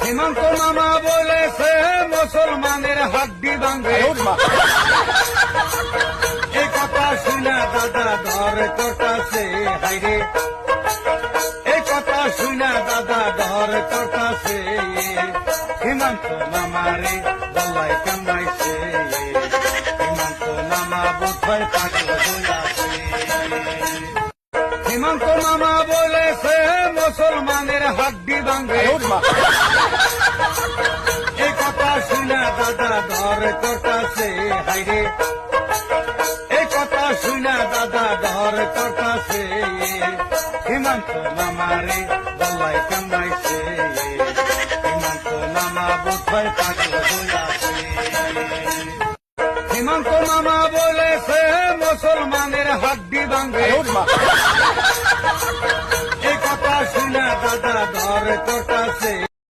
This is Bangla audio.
সীমান্ত মামা বলেছে মুসলমানের হাড্ডি ভাঙে। এই কথা শুনে দাদা ধর করতাছে হাইরে, এই কথা শুনে দাদা ধর করতাছে। সীমান্ত মামারে গলায় কামাইছে, সীমান্ত মামা বোধহয় পাগল হইয়াছে। সীমান্ত মামা বলেছে মুসলমানের হাড্ডি ভাঙে। এই কথা শুনে দাদা ধর করতাছে হাইরে, এই কথা শুনে দাদা ধর করতাছে। সীমান্ত মামারে গলায় কামাইছে, সীমান্ত মামা বোধহয় পাগল হইয়াছে। সীমান্ত মামা বলেছে মুসলমানের হাড্ডি ভাঙে।